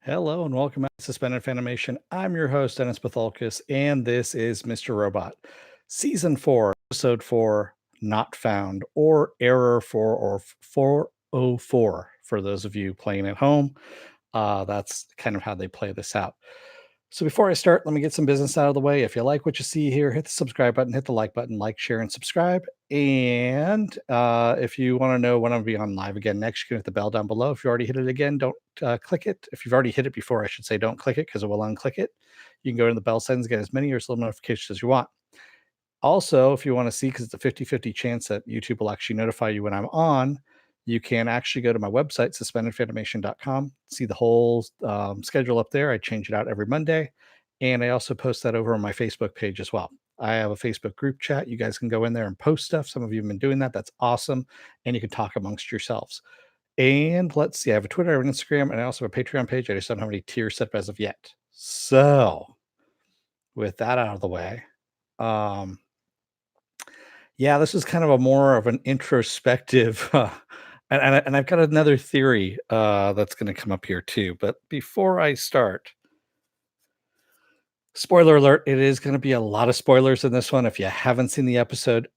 Hello and welcome back to Suspended Fanimation. I'm your host, Dennis Patholkis, and this is Mr. Robot, Season 4, Episode 4, Not Found, or Error 4 or 404 for those of you playing at home. That's kind of how they play this out. So before I start, let me get some business out of the way. If you like what you see here, hit the subscribe button, hit the like button, like, share, and subscribe. And if you want to know when I'll be on live again next, you can hit the bell down below. If you already hit it again, don't click it. If you've already hit it before, I should say don't click it because it will unclick it. You can go to the bell settings, get as many or as little notifications as you want. Also, if you want to see, because it's a 50-50 chance that YouTube will actually notify you when I'm on, you can actually go to my website, suspendedfanimation.com, see the whole schedule up there. I change it out every Monday. And I also post that over on my Facebook page as well. I have a Facebook group chat. You guys can go in there and post stuff. Some of you have been doing that. That's awesome. And you can talk amongst yourselves. And let's see, I have a Twitter, I have an Instagram, and I also have a Patreon page. I just don't have any tiers set up as of yet. So, with that out of the way, yeah, this is kind of a more of an introspective, and I've got another theory that's going to come up here too. But before I start, spoiler alert, it is going to be a lot of spoilers in this one. If you haven't seen the episode,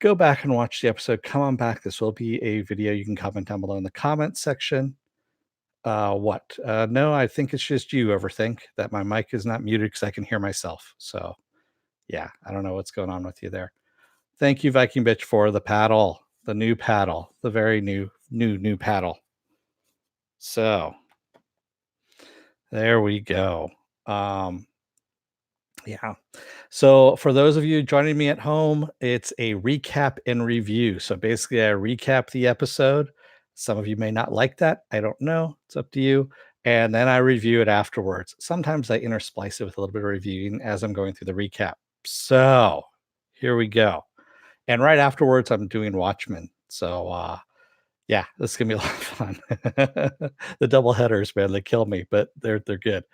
go back and watch the episode. Come on back. This will be a video. You can comment down below in the comments section. What? No, I think it's just you overthink that my mic is not muted because I can hear myself. So, yeah, I don't know what's going on with you there. Thank you, Viking Bitch, for the paddle, the new paddle, the very new paddle. So there we go. Yeah. So for those of you joining me at home, it's a recap and review. So basically, I recap the episode. Some of you may not like that. I don't know. It's up to you. And then I review it afterwards. Sometimes I intersplice it with a little bit of reviewing as I'm going through the recap. So here we go. And right afterwards, I'm doing Watchmen. So yeah, this is gonna be a lot of fun. The double headers, man, they kill me, but they're good.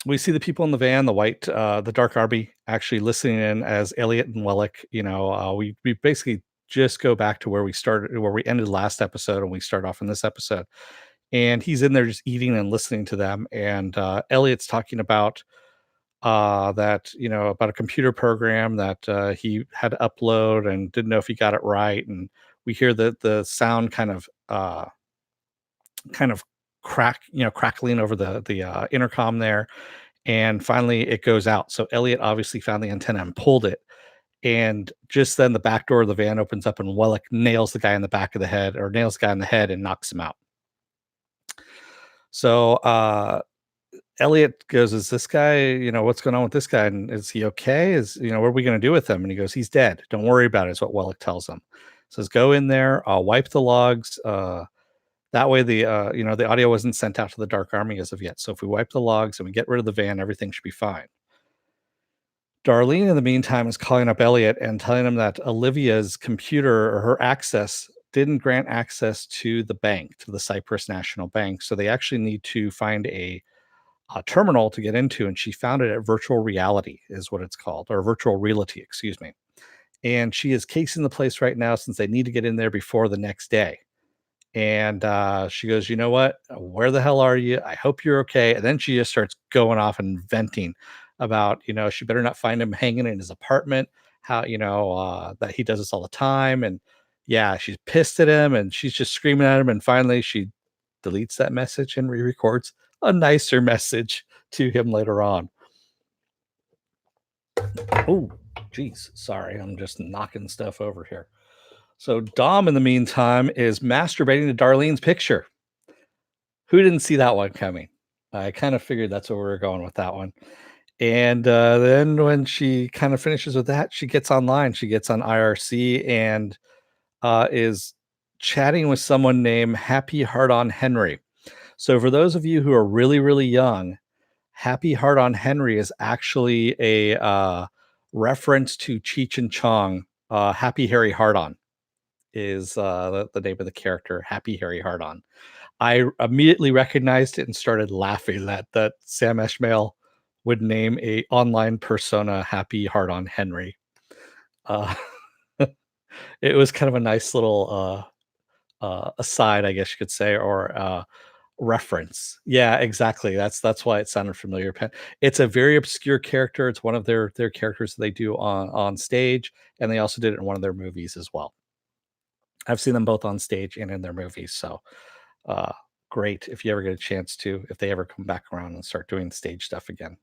We see the people in the van, the dark army, actually listening in as Elliot and Wellick. We basically just go back to where we ended last episode, and we start off in this episode. And he's in there just eating and listening to them. And Elliot's talking about about a computer program that he had to upload and didn't know if he got it right. And we hear the sound kind of crackling over the intercom there. And finally it goes out. So Elliot obviously found the antenna and pulled it. And just then the back door of the van opens up and Wellick nails the guy in the back of the head, or nails the guy in the head, and knocks him out. So Elliot goes, "Is this guy, what's going on with this guy? And is he okay? What are we going to do with him?" And he goes, "He's dead. Don't worry about it," is what Wellick tells him. Says, "Go in there, I'll wipe the logs. That way the audio wasn't sent out to the Dark Army as of yet. So if we wipe the logs and we get rid of the van, everything should be fine." Darlene, in the meantime, is calling up Elliot and telling him that Olivia's computer, or her access, didn't grant access to the bank, to the Cyprus National Bank. So they actually need to find a terminal to get into, and she found it at Virtual Reality, is what it's called, or Virtual Realty, excuse me. And she is casing the place right now since they need to get in there before the next day. And she goes, "You know what? Where the hell are you? I hope you're okay." And then she just starts going off and venting about, she better not find him hanging in his apartment, how, that he does this all the time. And yeah, she's pissed at him and she's just screaming at him. And finally, she deletes that message and re-records a nicer message to him later on. Oh, geez. Sorry. I'm just knocking stuff over here. So Dom, in the meantime, is masturbating to Darlene's picture. Who didn't see that one coming? I kind of figured that's where we were going with that one. And then when she kind of finishes with that, she gets online. She gets on IRC and is chatting with someone named Happy Hard On Henry. So for those of you who are really, really young, Happy Hard On Henry is actually a reference to Cheech and Chong. Happy Harry Hard On is the name of the character, Happy Harry Hard On. I immediately recognized it and started laughing that Sam Esmail would name a online persona Happy Hard On Henry. It was kind of a nice little aside, I guess you could say, or reference. Yeah, exactly. That's why it sounded familiar. It's a very obscure character. It's one of their characters that they do on stage, and they also did it in one of their movies as well. I've seen them both on stage and in their movies. So uh, great if you ever get a chance to, if they ever come back around and start doing stage stuff again.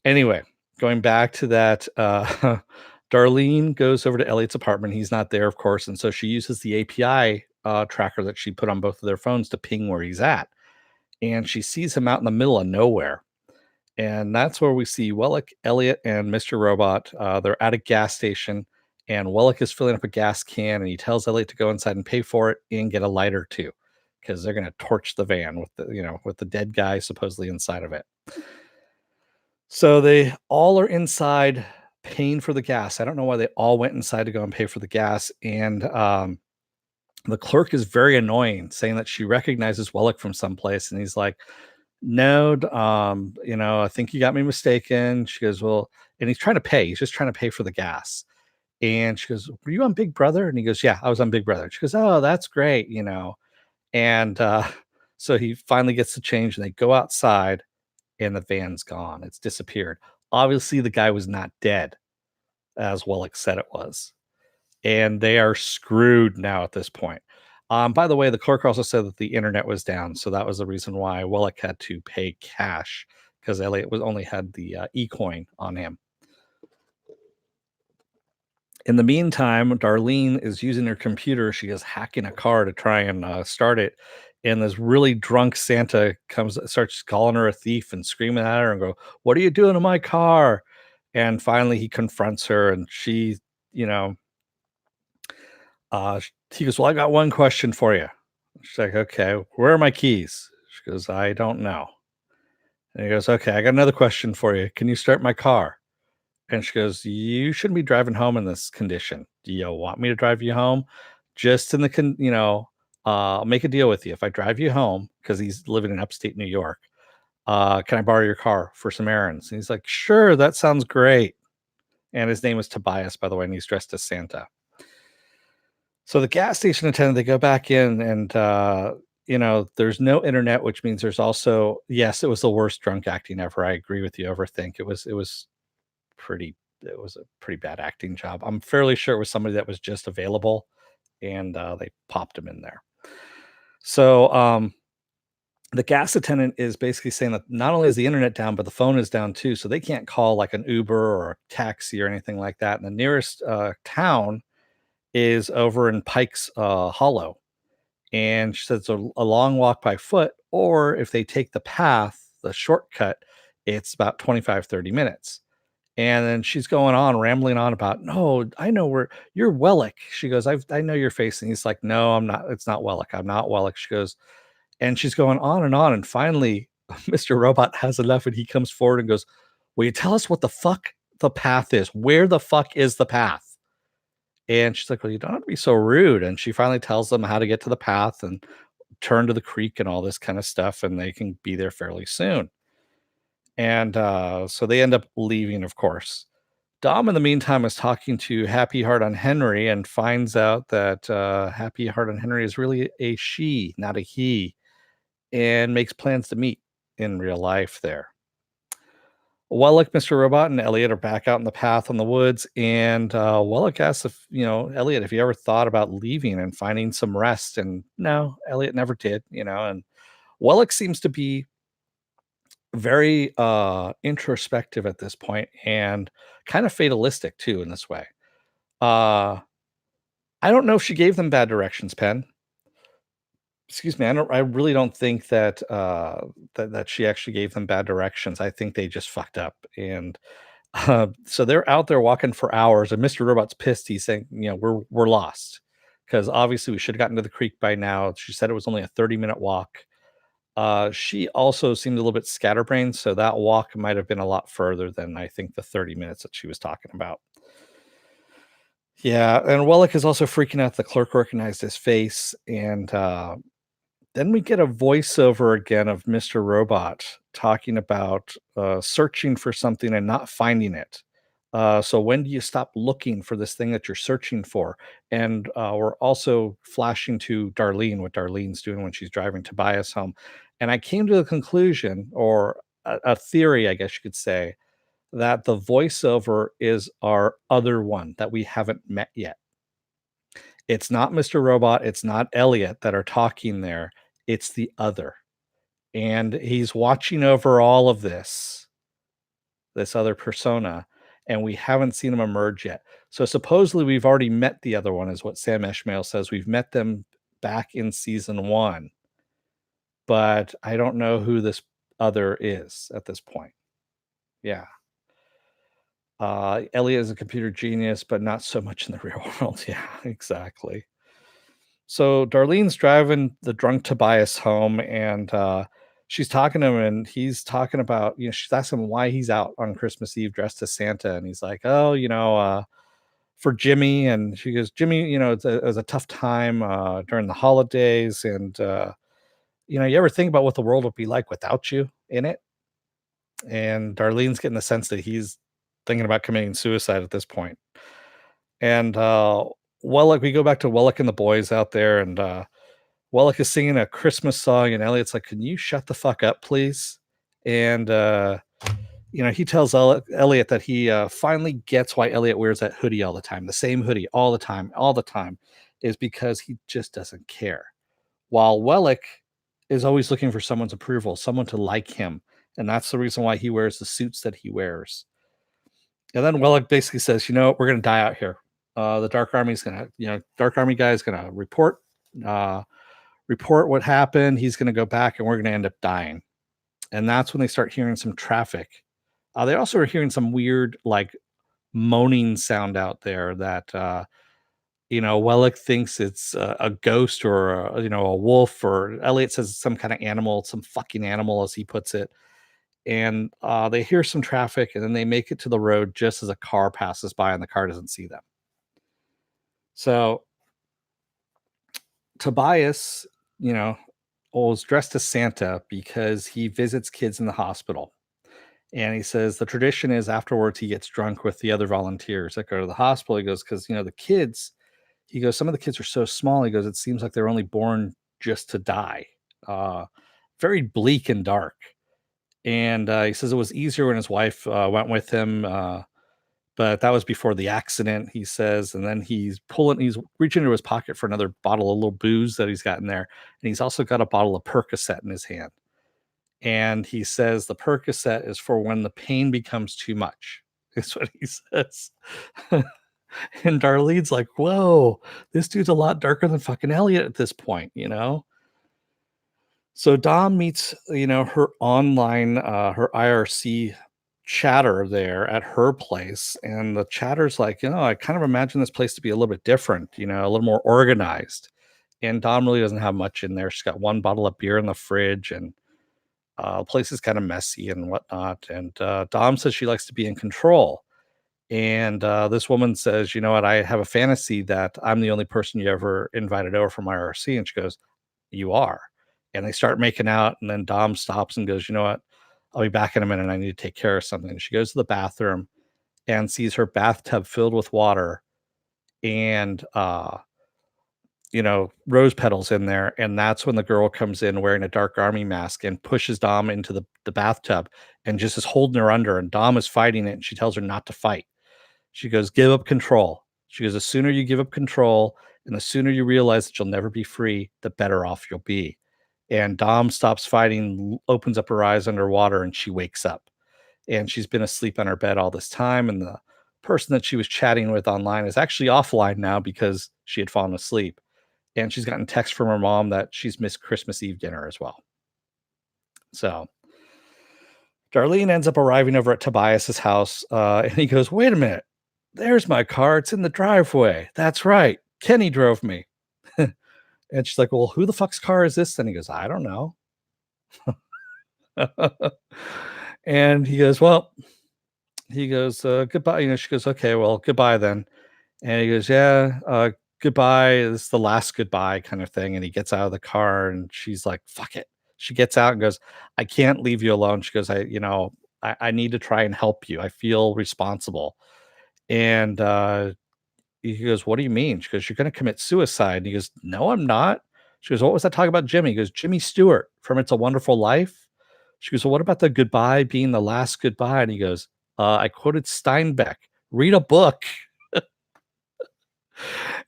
Anyway, going back to that, Darlene goes over to Elliot's apartment. He's not there, of course, and so she uses the API tracker that she put on both of their phones to ping where he's at, and she sees him out in the middle of nowhere. And that's where we see Wellick, Elliot, and Mr. Robot. They're at a gas station, and Wellick is filling up a gas can, and he tells Elliot to go inside and pay for it and get a lighter too, because they're going to torch the van with the dead guy supposedly inside of it. So they all are inside paying for the gas. I don't know why they all went inside to go and pay for the gas. And the clerk is very annoying, saying that she recognizes Wellick from someplace. And he's like, no, I think you got me mistaken. She goes, well, and he's trying to pay. He's just trying to pay for the gas. And she goes, were you on Big Brother? And he goes, yeah, I was on Big Brother. She goes, oh, that's great. And so he finally gets the change and they go outside and the van's gone. It's disappeared. Obviously, the guy was not dead, as Wellick said it was. And they are screwed now at this point. By the way, the clerk also said that the internet was down, so that was the reason why Wellick had to pay cash because Elliot was only had the e-coin on him. In the meantime, Darlene is using her computer. She is hacking a car to try and start it. And this really drunk Santa starts calling her a thief and screaming at her and go, "What are you doing to my car?" And finally, he confronts her, and she, you know, he goes, "Well, I got one question for you." She's like, "Okay, where are my keys?" She goes, "I don't know." And he goes, "Okay, I got another question for you. Can you start my car?" And she goes, "You shouldn't be driving home in this condition. Do you want me to drive you home? Just in the I'll make a deal with you. If I drive you home, because he's living in upstate New York, can I borrow your car for some errands?" And he's like, "Sure, that sounds great." And his name is Tobias, by the way, and he's dressed as Santa. So the gas station attendant, they go back in and there's no internet, which means there's also, yes, it was the worst drunk acting ever. I agree with you. Overthink. Pretty it was a pretty bad acting job. I'm fairly sure it was somebody that was just available and they popped him in there. So the gas attendant is basically saying that not only is the internet down, but the phone is down too. So they can't call like an Uber or a taxi or anything like that. And the nearest town is over in Pikes Hollow. And she said it's a long walk by foot, or if they take the path, the shortcut, it's about 25-30 minutes. And then she's going on, rambling on about, no, I know where you're Wellick. She goes, I know your face. And he's like, no, I'm not. It's not Wellick. I'm not Wellick. She goes, and she's going on and on. And finally, Mr. Robot has enough and he comes forward and goes, will you tell us what the fuck the path is? Where the fuck is the path? And she's like, well, you don't have to be so rude. And she finally tells them how to get to the path and turn to the creek and all this kind of stuff. And they can be there fairly soon. And so they end up leaving, of course. Dom, in the meantime, is talking to Happy Heart on Henry and finds out that Happy Heart on Henry is really a she, not a he, and makes plans to meet in real life there. Wellick, Mr. Robot, and Elliot are back out in the path on the woods, and Wellick asks if, Elliot, if you ever thought about leaving and finding some rest, and no, Elliot never did, and Wellick seems to be very introspective at this point and kind of fatalistic too in this way. Uh I don't know if she gave them bad directions, Pen. Excuse me. I really don't think that that she actually gave them bad directions. I think they just fucked up. And so they're out there walking for hours and Mr. Robot's pissed. He's saying, we're lost. Because obviously we should have gotten to the creek by now. She said it was only a 30-minute walk. She also seemed a little bit scatterbrained, so that walk might have been a lot further than I think the 30 minutes that she was talking about. Yeah, and Wellick is also freaking out. The clerk recognized his face, and then we get a voiceover again of Mr. Robot talking about searching for something and not finding it. So when do you stop looking for this thing that you're searching for? And we're also flashing to Darlene, what Darlene's doing when she's driving Tobias home. And I came to the conclusion, or a theory, I guess you could say, that the voiceover is our other one that we haven't met yet. It's not Mr. Robot, it's not Elliot that are talking there. It's the other. And he's watching over all of this other persona, and we haven't seen him emerge yet. So supposedly we've already met the other one, is what Sam Ishmael says. We've met them back in season one, but I don't know who this other is at this point. Yeah. Elliot is a computer genius, but not so much in the real world. Yeah, exactly. So Darlene's driving the drunk Tobias home, and she's talking to him, and he's talking about, she's asking him why he's out on Christmas Eve dressed as Santa, and he's like, oh, for Jimmy. And she goes, Jimmy, it was a tough time during the holidays, and you ever think about what the world would be like without you in it? And Darlene's getting the sense that he's thinking about committing suicide at this point. And Wellick, we go back to Wellick and the boys out there, and Wellick is singing a Christmas song, and Elliot's like, "Can you shut the fuck up, please?" And he tells Elliot that he finally gets why Elliot wears that hoodie all the time, the same hoodie all the time, is because he just doesn't care. While Wellick is always looking for someone's approval, someone to like him, and that's the reason why he wears the suits that he wears. And then Wellick basically says, we're going to die out here. The Dark Army's going to, Dark Army guy is going to uh, report what happened. He's going to go back, and we're going to end up dying. And that's when they start hearing some traffic. They also are hearing some weird, like, moaning sound out there that, Wellick thinks it's a ghost, or, a wolf, or Elliot says some kind of animal, some fucking animal, as he puts it. And they hear some traffic, and then they make it to the road just as a car passes by, and the car doesn't see them. So Tobias, was dressed as Santa because he visits kids in the hospital. And he says the tradition is afterwards he gets drunk with the other volunteers that go to the hospital. He goes, because, the kids, he goes, some of the kids are so small. He goes, it seems like they're only born just to die. Very bleak and dark. And he says it was easier when his wife went with him, but that was before the accident, he says. And then he's reaching into his pocket for another bottle of little booze that he's got in there. And he's also got a bottle of Percocet in his hand. And he says the Percocet is for when the pain becomes too much. Is what he says. And Darlene's like, whoa, this dude's a lot darker than fucking Elliot at this point, So Dom meets, her online, her IRC chatter there at her place. And the chatter's like, I kind of imagine this place to be a little bit different, a little more organized. And Dom really doesn't have much in there. She's got one bottle of beer in the fridge, and the place is kind of messy and whatnot. And Dom says she likes to be in control. And this woman says, you know what, I have a fantasy that I'm the only person you ever invited over from IRC. And she goes, you are. And they start making out. And then Dom stops and goes, you know what, I'll be back in a minute. I need to take care of something. And she goes to the bathroom and sees her bathtub filled with water and, rose petals in there. And that's when the girl comes in wearing a Dark Army mask and pushes Dom into the bathtub and just is holding her under. And Dom is fighting it. And she tells her not to fight. She goes, give up control. She goes, the sooner you give up control and the sooner you realize that you'll never be free, the better off you'll be. And Dom stops fighting, opens up her eyes underwater, and she wakes up. And she's been asleep on her bed all this time. And the person that she was chatting with online is actually offline now because she had fallen asleep. And she's gotten text from her mom that she's missed Christmas Eve dinner as well. So Darlene ends up arriving over at Tobias's house, and he goes, wait a minute. There's my car. It's in the driveway. That's right. Kenny drove me. And she's like, well, who the fuck's car is this? And he goes, I don't know. And he goes, goodbye. She goes, okay, well, goodbye then. And he goes, yeah, goodbye. This is the last goodbye kind of thing. And he gets out of the car, and she's like, fuck it. She gets out and goes, I can't leave you alone. She goes, I need to try and help you. I feel responsible. And he goes, "What do you mean?" She goes, "You're going to commit suicide." And he goes, "No, I'm not." She goes, "What was that talk about Jimmy?" He goes, "Jimmy Stewart from It's a Wonderful Life." She goes, "Well, what about the goodbye being the last goodbye?" And he goes, "I quoted Steinbeck. Read a book."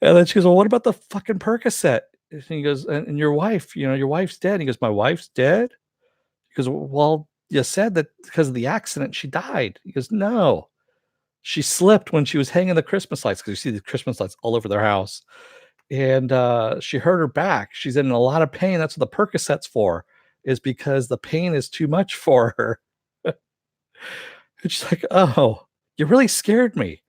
And then she goes, "Well, what about the fucking Percocet?" And he goes, and your wife, your wife's dead." He goes, "My wife's dead?" He goes, "Well, you said that because of the accident she died." He goes, "No, she slipped when she was hanging the Christmas lights," because you see the Christmas lights all over their house. And she hurt her back. She's in a lot of pain. That's what the Percocet's for, is because the pain is too much for her. And she's like, "Oh, you really scared me."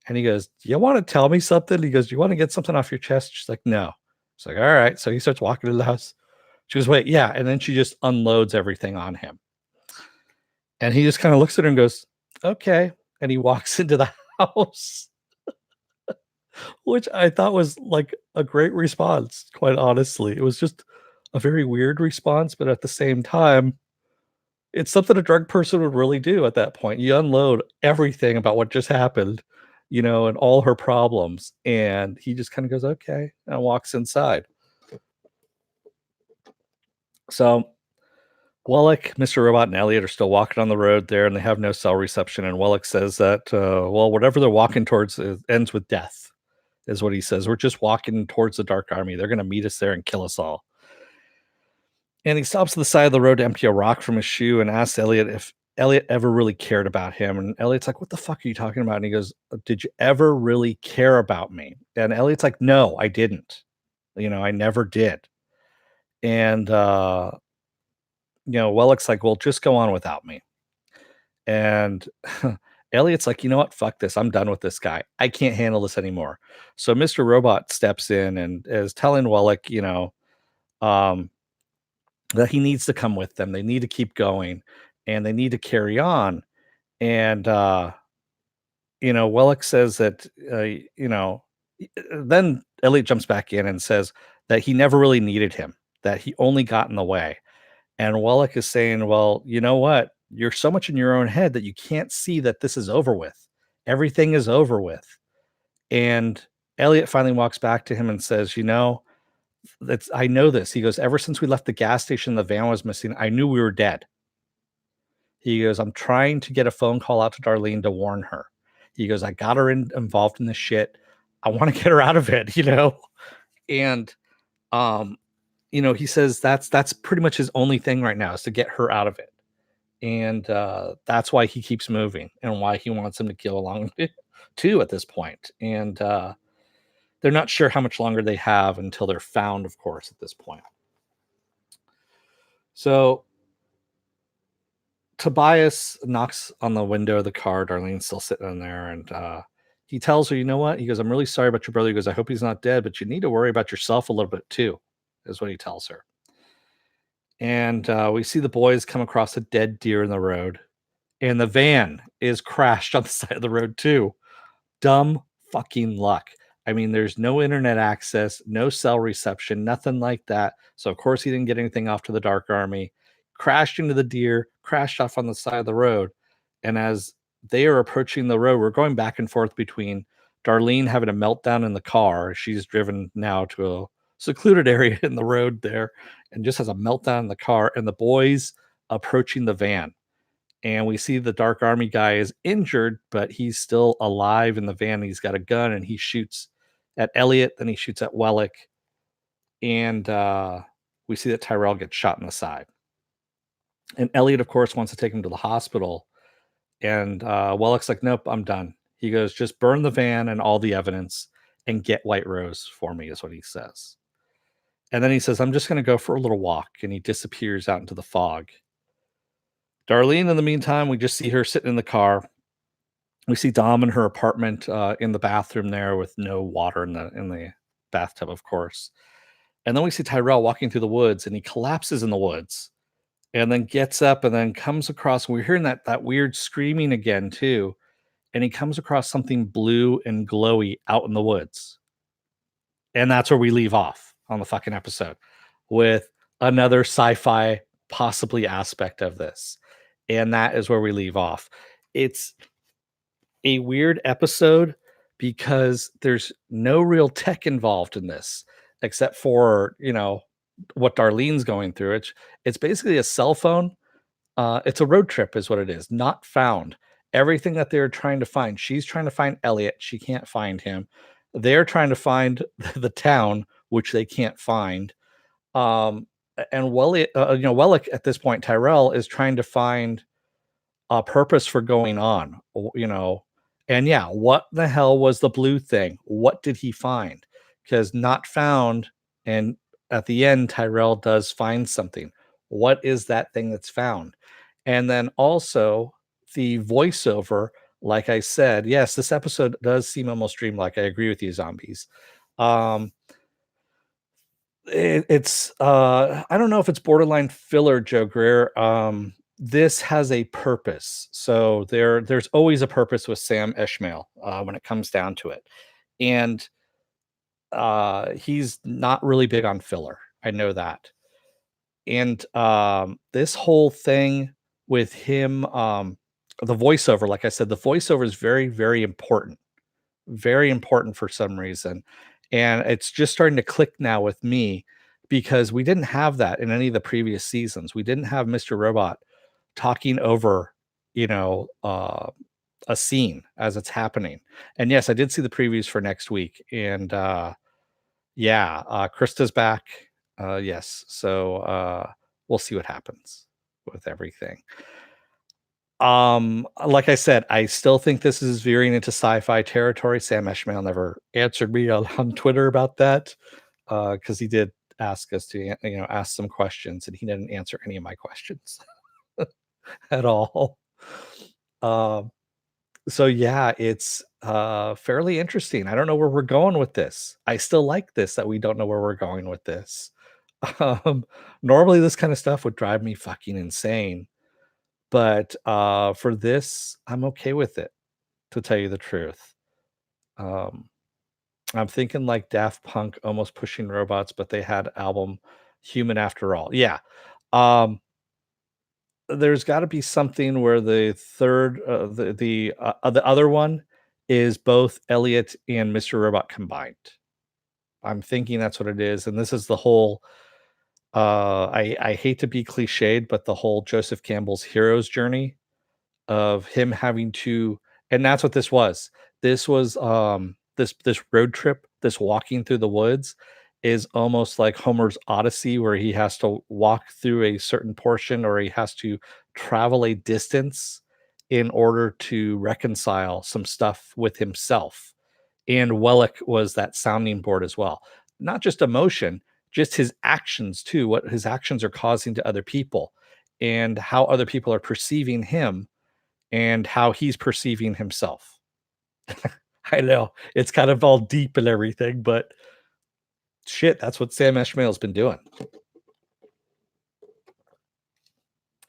And he goes, "You want to tell me something?" He goes, "You want to get something off your chest?" She's like, "No." She's like, "All right." So he starts walking to the house. She goes, "Wait, yeah." And then she just unloads everything on him. And he just kind of looks at her and goes, "Okay." And he walks into the house, which I thought was like a great response, quite honestly. It was just a very weird response, but at the same time, it's something a drug person would really do at that point. You unload everything about what just happened, and all her problems. And he just kind of goes, "Okay," and walks inside. So Wallach, Mr. Robot, and Elliot are still walking on the road there, and they have no cell reception. And Wallach says that, well, whatever they're walking towards ends with death, is what he says. "We're just walking towards the Dark Army. They're going to meet us there and kill us all." And he stops at the side of the road to empty a rock from his shoe and asks Elliot if Elliot ever really cared about him. And Elliot's like, "What the fuck are you talking about?" And he goes, "Did you ever really care about me?" And Elliot's like, "No, I didn't. I never did." And, Wellach's like, "Well, just go on without me." And Elliot's like, "You know what? Fuck this. I'm done with this guy. I can't handle this anymore." So Mr. Robot steps in and is telling Wellach, um, that he needs to come with them. They need to keep going and they need to carry on. And, Wellach says that, then Elliot jumps back in and says that he never really needed him, that he only got in the way. And Wellach is saying, "Well, you know what? You're so much in your own head that you can't see that this is over with. Everything is over with." And Elliot finally walks back to him and says, I know this." He goes, "Ever since we left the gas station, the van was missing. I knew we were dead." He goes, "I'm trying to get a phone call out to Darlene to warn her." He goes, "I got her involved in this shit. I want to get her out of it." And, um, he says that's pretty much his only thing right now, is to get her out of it. And that's why he keeps moving and why he wants him to kill along too at this point. And they're not sure how much longer they have until they're found, of course, at this point. So Tobias knocks on the window of the car. Darlene's still sitting in there, and he tells her, "You know what?" He goes, "I'm really sorry about your brother." He goes, "I hope he's not dead, but you need to worry about yourself a little bit too," is what he tells her. And we see the boys come across a dead deer in the road, and the van is crashed on the side of the road too. Dumb fucking luck. I mean, there's no internet access, no cell reception, nothing like that. So of course he didn't get anything off to the Dark Army. Crashed into the deer, crashed off on the side of the road. And as they are approaching the road, we're going back and forth between Darlene having a meltdown in the car. She's driven now to a secluded area in the road there and just has a meltdown in the car, and the boys approaching the van. And we see the Dark Army guy is injured, but he's still alive in the van. He's got a gun and he shoots at Elliot, then he shoots at Wellick, and we see that Tyrell gets shot in the side. And Elliot, of course, wants to take him to the hospital, and Wellick's like, "Nope, I'm done." He goes, "Just burn the van and all the evidence and get White Rose for me," is what he says. And then he says, "I'm just going to go for a little walk," and he disappears out into the fog. Darlene, in the meantime, we just see her sitting in the car. We see Dom in her apartment, in the bathroom there with no water in the bathtub, of course. And then we see Tyrell walking through the woods, and he collapses in the woods, and then gets up, and then comes across. We're hearing that weird screaming again too, and he comes across something blue and glowy out in the woods, and that's where we leave off on the fucking episode, with another sci-fi possibly aspect of this, and that is where we leave off. It's a weird episode because there's no real tech involved in this except for, what Darlene's going through. It's basically a cell phone. It's a road trip is what it is, not found. Everything that they're trying to find, she's trying to find Elliot, she can't find him. They're trying to find the town, which they can't find. And Wellick at this point, Tyrell is trying to find a purpose for going on, and yeah, what the hell was the blue thing? What did he find? Because not found, and at the end, Tyrell does find something. What is that thing that's found? And then also the voiceover, like I said, yes, this episode does seem almost dreamlike. I agree with you, zombies. Um, I don't know if it's borderline filler, Joe Greer. This has a purpose. So there's always a purpose with Sam Ishmael when it comes down to it. And he's not really big on filler. I know that. And this whole thing with him, the voiceover, like I said, the voiceover is very, very important for some reason. And it's just starting to click now with me because we didn't have that in any of the previous seasons. We didn't have Mr. Robot talking over, you know, uh, a scene as it's happening. And yes, I did see the previews for next week. And yeah, Krista's back. Yes. So we'll see what happens with everything. Like I said, I still think this is veering into sci-fi territory. Sam Eshmail never answered me on Twitter about that because he did ask us to, ask some questions, and he didn't answer any of my questions at all. Um, so yeah, it's fairly interesting. I don't know where we're going with this. I still like this that we don't know where we're going with this. Um, Normally this kind of stuff would drive me fucking insane. But, for this, I'm okay with it, to tell you the truth. Um, I'm thinking like Daft Punk almost pushing robots, but they had album Human After All. Yeah. Um, there's gotta be something where the third, the other one is both Elliot and Mr. Robot combined. I'm thinking that's what it is, and this is the whole, I hate to be cliched, but the whole Joseph Campbell's hero's journey of him having to, and that's what this was. This was this road trip, this walking through the woods is almost like Homer's Odyssey where he has to walk through a certain portion or he has to travel a distance in order to reconcile some stuff with himself. And Wellick was that sounding board as well. Not just emotion, just his actions too, what his actions are causing to other people and how other people are perceiving him and how he's perceiving himself. I know it's kind of all deep and everything, but shit, that's what Sam Esmail's been doing.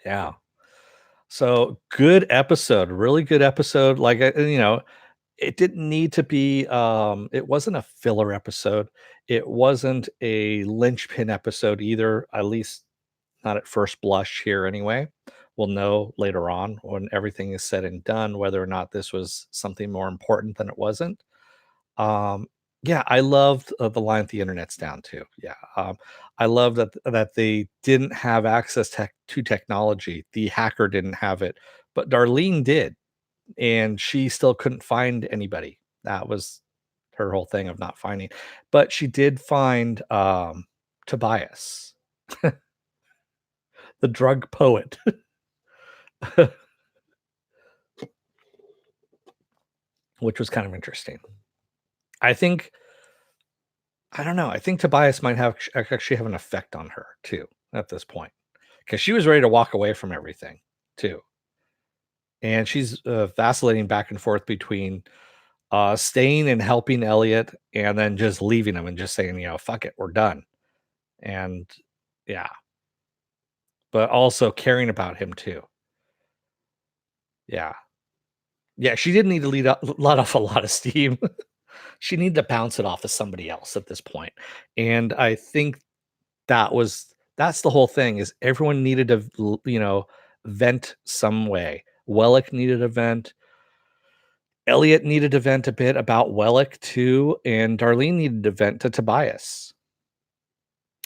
Yeah. So good episode, really good episode. Like, it didn't need to be, it wasn't a filler episode. It wasn't a linchpin episode either, at least not at first blush here anyway. We'll know later on when everything is said and done whether or not this was something more important than it wasn't. Um, yeah, I loved the line "The internet's down" too. Yeah, I love that they didn't have access to technology. The hacker didn't have it, but Darlene did, and she still couldn't find anybody. That was her whole thing of not finding. But she did find Tobias, the drug poet. Which was kind of interesting. I think I don't know. I think Tobias might have actually have an effect on her too at this point because she was ready to walk away from everything too, and she's vacillating back and forth between staying and helping Elliot and then just leaving him and just saying, fuck it, we're done. And yeah, but also caring about him too. Yeah, yeah. She didn't need to let off a lot of steam. She needed to bounce it off to somebody else at this point, and I think that's the whole thing is everyone needed to vent some way. Wellick needed a vent. Elliot needed to vent a bit about Wellick too, and Darlene needed to vent to Tobias.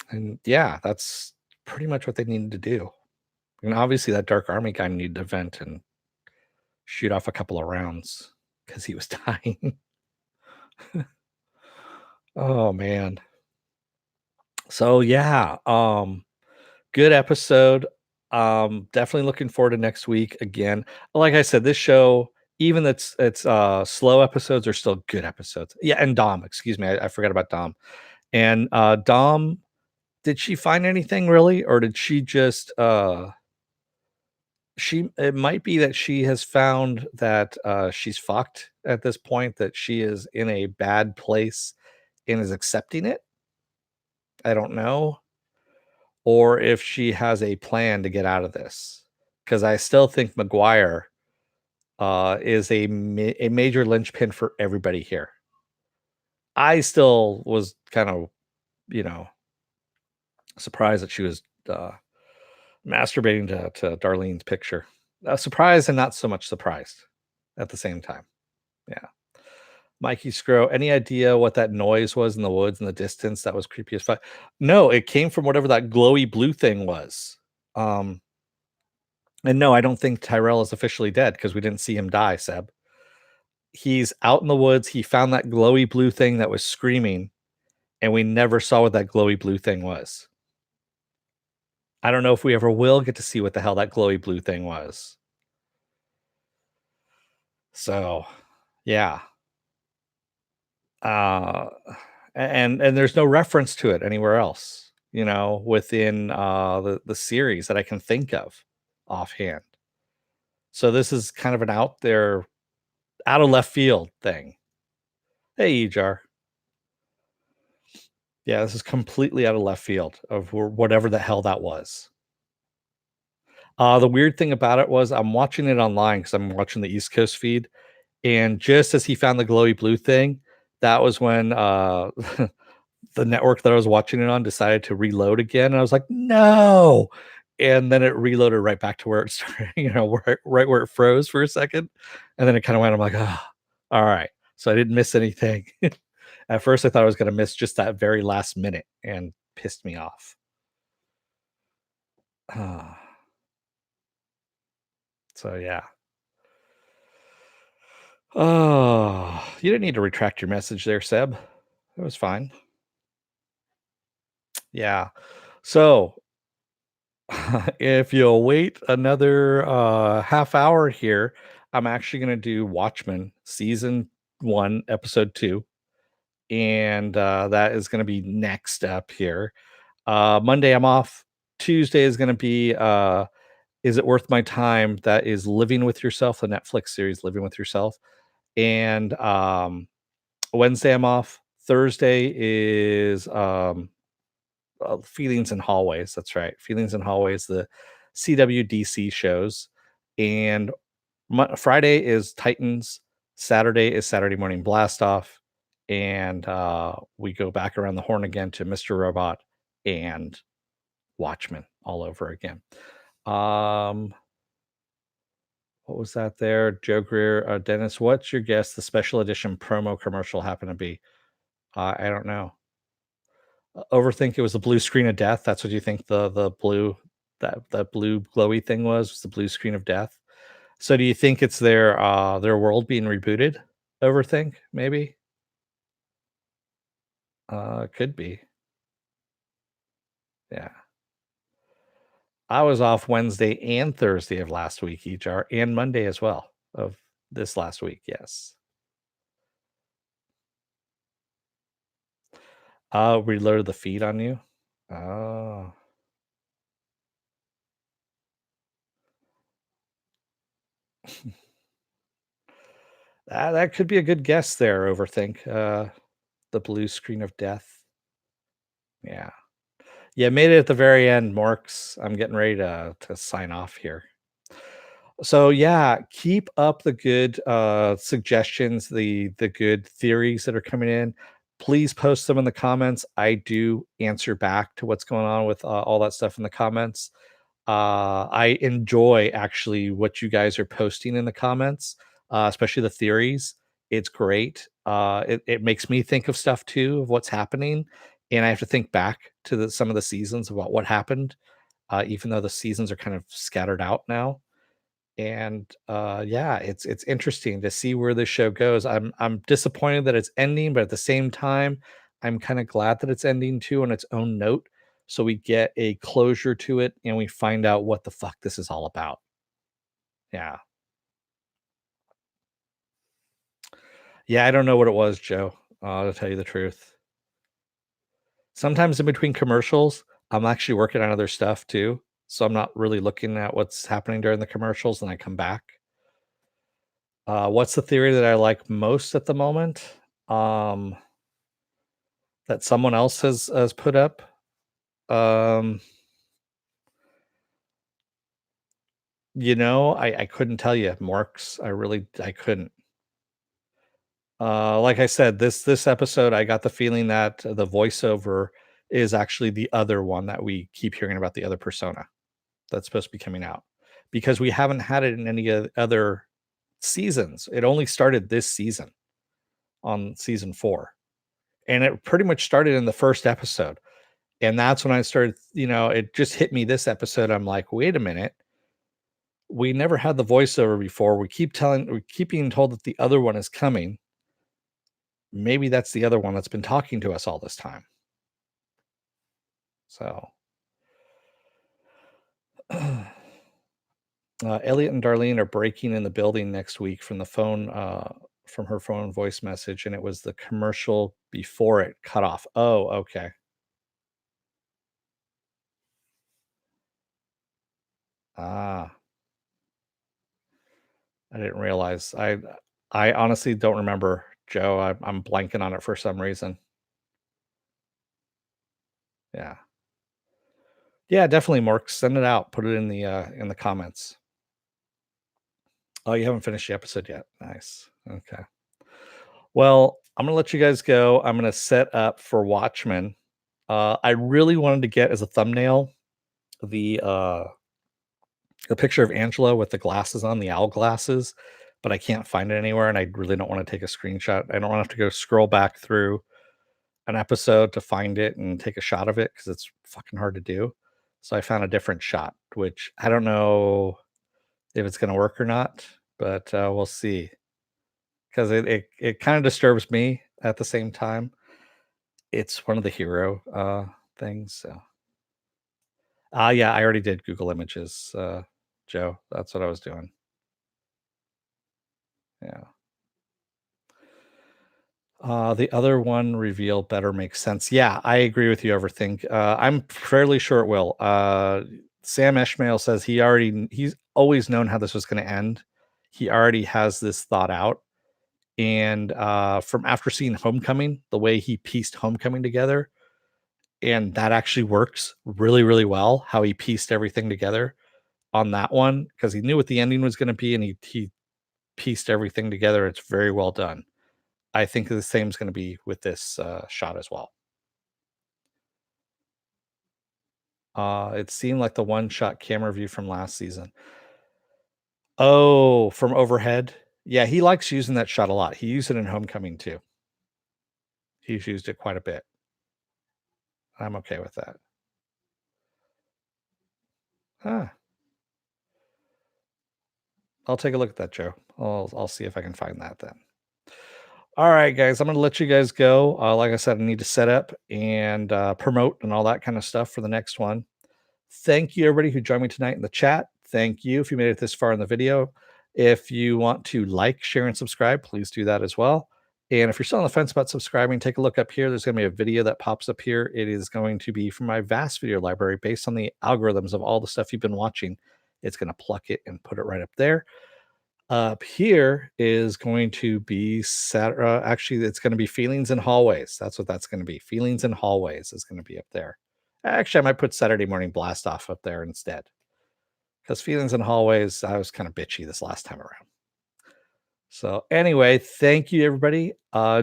And yeah, that's pretty much what they needed to do. And obviously that Dark Army guy needed to vent and shoot off a couple of rounds because he was dying. Oh man. So yeah, good episode. Definitely looking forward to next week again. Like I said, this show, even it's slow episodes, are still good episodes. Yeah, and Dom, excuse me, I forgot about Dom. And Dom, did she find anything really, or did she just she it might be that she has found that she's fucked at this point, that she is in a bad place and is accepting it. I don't know. Or if she has a plan to get out of this. Because I still think McGuire is a major linchpin for everybody here. I still was kind of, you know, surprised that she was masturbating to Darlene's picture. Surprised and not so much surprised at the same time. Yeah. Mikey Scrow, any idea what that noise was in the woods in the distance? That was creepy as fuck. No, it came from whatever that glowy blue thing was. And no, I don't think Tyrell is officially dead because we didn't see him die, Seb. He's out in the woods. He found that glowy blue thing that was screaming, and we never saw what that glowy blue thing was. I don't know if we ever will get to see what the hell that glowy blue thing was. So, yeah. Uh and there's no reference to it anywhere else, you know, within the series that I can think of offhand. So this is kind of an out there, out of left field thing. Hey, Ejar. Yeah, this is completely out of left field of whatever the hell that was. The weird thing about it was I'm watching it online because I'm watching the East Coast feed, and just as he found the glowy blue thing, that was when the network that I was watching it on decided to reload again, and I was like, "No!" And then it reloaded right back to where it started, you know, right where it froze for a second, and then it kind of went. I'm like, "Oh, all right." So I didn't miss anything. At first, I thought I was going to miss just that very last minute, and pissed me off. So yeah. Oh, you didn't need to retract your message there, Seb. It was fine. Yeah. So if you'll wait another half hour here, I'm actually going to do Watchmen season 1, episode 2. And that is going to be next up here. Monday, I'm off. Tuesday is going to be Is It Worth My Time? That is Living with Yourself, the Netflix series Living with Yourself. And Wednesday, I'm off. Thursday is Feelings in Hallways. That's right. Feelings in Hallways, the CWDC shows. And Friday is Titans. Saturday is Saturday Morning Blast Off. And we go back around the horn again to Mr. Robot and Watchmen all over again. What was that there? Joe Greer, Dennis, what's your guess the special edition promo commercial happened to be? I don't know. Overthink, it was the blue screen of death. That's what you think the blue, that blue glowy thing was the blue screen of death. So do you think it's their world being rebooted? Overthink, maybe? Could be. Yeah. I was off Wednesday and Thursday of last week, EJR, and Monday as well of this last week. Yes. Reloaded the feed on you. Oh. That could be a good guess there, Overthink. The blue screen of death. Yeah. Yeah, made it at the very end, Morks. I'm getting ready to sign off here. So yeah, keep up the good suggestions, the good theories that are coming in. Please post them in the comments. I do answer back to what's going on with all that stuff in the comments. I enjoy actually what you guys are posting in the comments. especially the theories. It's great. It makes me think of stuff too of what's happening, and I have to think back to some of the seasons about what happened, even though the seasons are kind of scattered out now. And yeah, it's interesting to see where this show goes. I'm disappointed that it's ending, but at the same time, I'm kind of glad that it's ending too on its own note. So we get a closure to it and we find out what the fuck this is all about. Yeah. Yeah, I don't know what it was, Joe. To tell you the truth. Sometimes in between commercials, I'm actually working on other stuff too. So I'm not really looking at what's happening during the commercials and I come back. What's the theory that I like most at the moment? Um, that someone else has put up. Um, I couldn't tell you, Marks. I couldn't. Like I said, this episode, I got the feeling that the voiceover is actually the other one that we keep hearing about, the other persona that's supposed to be coming out, because we haven't had it in any other seasons. It only started this season on season 4, and it pretty much started in the first episode. And that's when I started, it just hit me this episode. I'm like, wait a minute. We never had the voiceover before. We keep being told that the other one is coming. Maybe that's the other one that's been talking to us all this time. So Elliot and Darlene are breaking in the building next week from the phone, from her phone voice message, and it was the commercial before it cut off. Oh, okay. Ah, I didn't realize. I honestly don't remember, Joe. I'm blanking on it for some reason. Yeah. Yeah, definitely, Mark. Send it out. Put it in the comments. Oh, you haven't finished the episode yet. Nice. Okay. Well, I'm gonna let you guys go. I'm gonna set up for Watchmen. I really wanted to get as a thumbnail the uh the picture of Angela with the glasses on, the owl glasses, but I can't find it anywhere, and I really don't want to take a screenshot. I don't want to have to go scroll back through an episode to find it and take a shot of it because it's fucking hard to do. So I found a different shot, which I don't know if it's going to work or not, but we'll see. Because it kind of disturbs me at the same time. It's one of the hero things. So, yeah, I already did Google Images, Joe. That's what I was doing. Yeah. The other one reveal better makes sense. Yeah, I agree with you, Overthink. I'm fairly sure it will. Sam Ishmael says he's always known how this was going to end. He already has this thought out. And from after seeing Homecoming, the way he pieced Homecoming together, and that actually works really, really well, how he pieced everything together on that one, because he knew what the ending was going to be, and he pieced everything together. It's very well done. I think the same is going to be with this shot as well. It seemed like the one shot camera view from last season. Oh, from overhead. Yeah, he likes using that shot a lot. He used it in Homecoming too. He's used it quite a bit. I'm okay with that. Huh. I'll take a look at that, Joe. I'll see if I can find that then. All right, guys, I'm gonna let you guys go. Like I said, I need to set up and promote and all that kind of stuff for the next one. Thank you, everybody who joined me tonight in the chat. Thank you if you made it this far in the video. If you want to like, share, and subscribe, please do that as well. And if you're still on the fence about subscribing, take a look up here. There's going to be a video that pops up here. It is going to be from my vast video library based on the algorithms of all the stuff you've been watching. It's going to pluck it and put it right up there. Up here is going to be actually, it's going to be Feelings in Hallways. That's what that's going to be. Feelings in Hallways is going to be up there. Actually, I might put Saturday Morning Blast Off up there instead, because Feelings in Hallways, I was kind of bitchy this last time around. So anyway, thank you, everybody.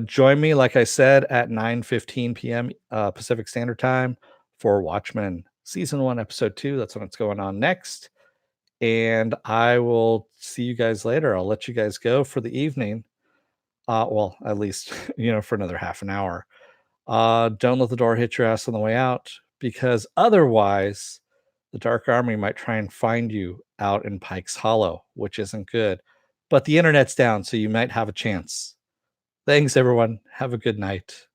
Join me, like I said, at 9:15 p.m. Pacific Standard Time for Watchmen Season 1, Episode 2. That's when it's going on next. and I will see you guys later. I'll let you guys go for the evening. Well, at least, for another half an hour. Don't let the door hit your ass on the way out, because otherwise the Dark Army might try and find you out in Pike's Hollow, which isn't good. But the internet's down, so you might have a chance. Thanks, everyone. Have a good night.